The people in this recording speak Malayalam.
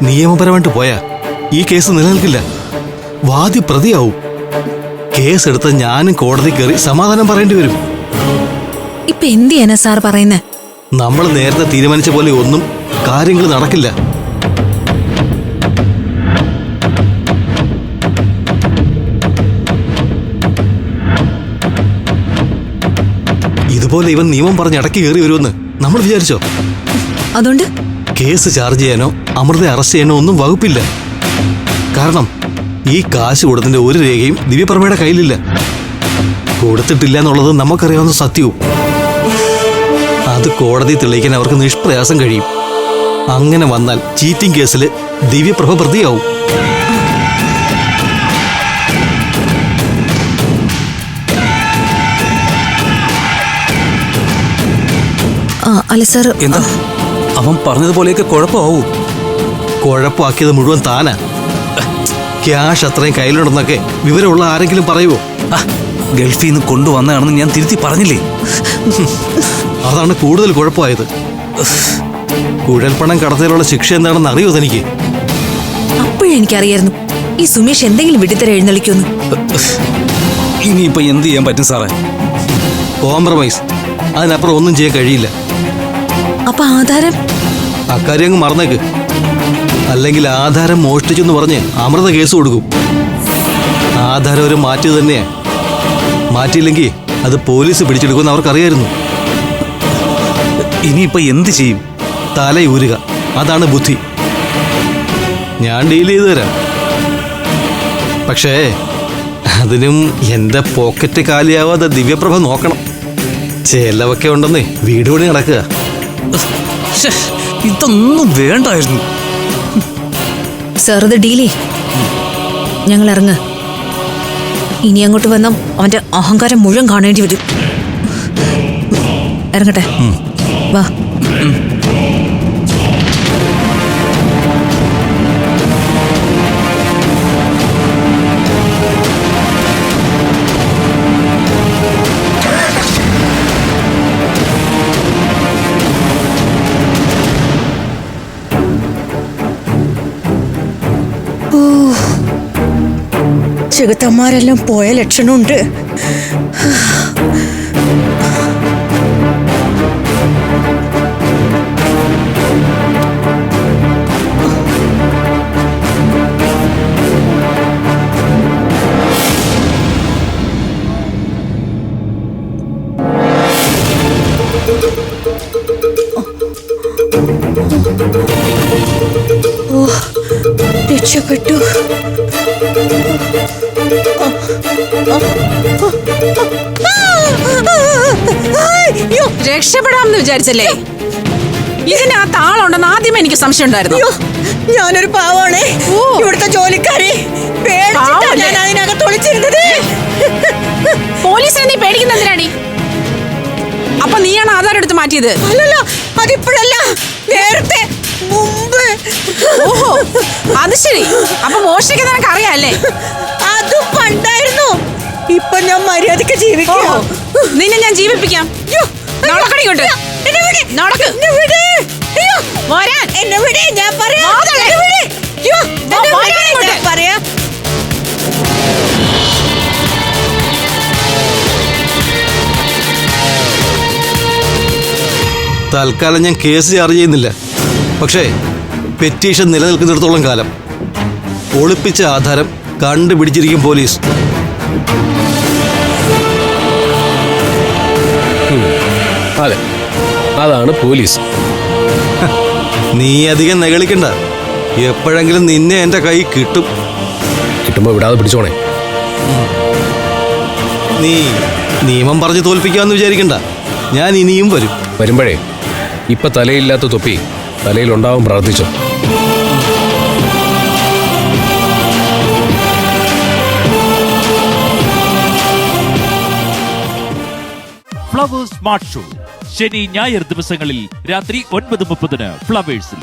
നിയമപരമായിട്ട് പോയാ ഈ കേസ് നിലനിൽക്കില്ല. വാദി പ്രതിയാവും. കേസെടുത്ത് ഞാനും കോടതി കയറി സമാധാനം പറയേണ്ടി വരും. ഇപ്പൊ എന്ത് ചെയ്യാനാ സാർ പറയുന്നേ? നമ്മൾ നേരത്തെ തീരുമാനിച്ച പോലെ ഒന്നും കാര്യങ്ങൾ നടക്കില്ല. ഇതുപോലെ ഇവൻ നിയമം പറഞ്ഞ് ഇടയ്ക്ക് കയറി വരുമെന്ന് നമ്മൾ വിചാരിച്ചോ? അതുകൊണ്ട് കേസ് ചാർജ് ചെയ്യാനോ അമൃതയെ അറസ്റ്റ് ചെയ്യാനോ ഒന്നും വകുപ്പില്ല. കാരണം ഈ കാശ് കൊടുത്തതിന്റെ ഒരു രേഖയും ദിവ്യപ്രഭയുടെ കയ്യിലില്ല. കൊടുത്തിട്ടില്ല എന്നുള്ളത് നമുക്കറിയാവുന്ന സത്യവും. അത് കോടതി തെളിയിക്കാൻ അവർക്ക് നിഷ്പ്രയാസം കഴിയും. അങ്ങനെ വന്നാൽ ചീറ്റിംഗ് കേസിൽ ദിവ്യപ്രഭ പ്രതിയാവും. അല്ല സാർ, എന്താ അവൻ പറഞ്ഞതുപോലെയൊക്കെ കുഴപ്പമാവൂ? കുഴപ്പമാക്കിയത് മുഴുവൻ താനാ. ക്യാഷ് അത്രയും കയ്യിലുണ്ടെന്നൊക്കെ വിവരമുള്ള ആരെങ്കിലും പറയുമോ? ഗൾഫിൽ നിന്ന് കൊണ്ടുവന്നതാണെന്ന് ഞാൻ തിരുത്തി പറഞ്ഞില്ലേ? അതാണ് കൂടുതൽ കുഴപ്പമായത്. കുഴൽപ്പണം കടത്തിലുള്ള ശിക്ഷ എന്താണെന്ന് അറിയോ തനിക്ക്? അപ്പോഴെനിക്കറിയായിരുന്നു ഈ സുമേഷ് എന്തെങ്കിലും വിട്ടിത്തര എഴുന്നള്ളിക്കുമെന്ന്. ഇനിയിപ്പോ എന്ത് ചെയ്യാൻ പറ്റും സാറേ? കോംപ്രമൈസ്. അതിനപ്പുറം ഒന്നും ചെയ്യാൻ കഴിയില്ല. അപ്പൊ ആധാരം? അക്കാര്യം അങ്ങ് മറന്നേക്ക്. അല്ലെങ്കിൽ ആധാരം മോഷ്ടിച്ചെന്ന് പറഞ്ഞ് അമൃത കേസ് കൊടുക്കും. ആധാരം ഒരു മാറ്റി തന്നെയാ. മാറ്റിയില്ലെങ്കിൽ അത് പോലീസ് പിടിച്ചെടുക്കുമെന്ന് അവർക്കറിയായിരുന്നു. ഇനിയിപ്പോ എന്ത് ചെയ്യും? തലയൂരുക, അതാണ് ബുദ്ധി. ഞാൻ ഡീൽ ചെയ്തു തരാം. പക്ഷേ അതിനും എന്റെ പോക്കറ്റ് കാലിയാവാതെ ദിവ്യപ്രഭ നോക്കണം. ചെലവൊക്കെ ഉണ്ടെന്നേ വീട് പണി നടക്കുക. ഇതൊന്നും വേണ്ടായിരുന്നു. സാർ ഇത് ഡീലേ, ഞങ്ങൾ ഇറങ്ങ. ഇനി അങ്ങോട്ട് വന്ന അവന്റെ അഹങ്കാരം മുഴുവൻ കാണേണ്ടി വരും. ഇറങ്ങട്ടെ, വാ. ചെകുത്തന്മാരെല്ലാം പോയ ലക്ഷണമുണ്ട്. രക്ഷപ്പെട്ടു. രക്ഷപ്പെടാമെന്ന് വിചാരിച്ചല്ലേ? ഇതിനകത്ത് ആളുണ്ടെന്ന് ആദ്യമേ എനിക്ക് സംശയം ഉണ്ടായിരുന്നു. ഞാനൊരു പാവാണേ, ഇവിടുത്തെ ജോലിക്കാരി. ഞാൻ അതിനകത്ത് ഒളിച്ചിരുന്നത്. പോലീസിനെ നീ പേടിക്കുന്നതിനാടി? അപ്പൊ നീയാണ് ആധാരം എടുത്ത് മാറ്റിയത്? അല്ലല്ലോ, അതിപ്പോഴല്ല, നേരത്തെ, മുമ്പ്. ഓഹോ, അത് ശരി. അപ്പൊ മോഷ്ടിക്കാൻ നിനക്ക് അറിയാല്ലേ? അത് പണ്ടായിരുന്നു. ഇപ്പൊ ഞാൻ മര്യാദക്ക് ജീവിക്കാം. നിന്നെ ഞാൻ ജീവിപ്പിക്കാം. നടക്കടി ഇങ്ങോട്ട്. നടക്ക്. എന്നെ വിട്, ഞാൻ പറയാം. തൽക്കാലം ഞാൻ കേസ് ചാർജ് ചെയ്യുന്നില്ല. പക്ഷേ പെറ്റീഷൻ നിലനിൽക്കുന്നിടത്തോളം കാലം ഒളിപ്പിച്ച ആധാരം കണ്ടുപിടിച്ചിരിക്കും പോലീസ്. അതെ, അതാണ് പോലീസ്. നീ അധികം നെകളിക്കണ്ട. എപ്പോഴെങ്കിലും നിന്നെ എന്റെ കൈ കിട്ടും. കിട്ടുമ്പോ വിടാതെ പിടിച്ചോണേ. നീ നിയമം പറഞ്ഞ് തോൽപ്പിക്കാമെന്ന് വിചാരിക്കണ്ട. ഞാൻ ഇനിയും വരും. വരുമ്പോഴേ ഇപ്പൊ തലയില്ലാത്ത തൊപ്പി തലയിലുണ്ടാവും. പ്രാർത്ഥിച്ചോ. ഫ്ലവേഴ്സ് സ്മാർട്ട് ഷോ ശനി ഞായർ ദിവസങ്ങളിൽ രാത്രി 9:30 ഫ്ലവേഴ്സിൽ.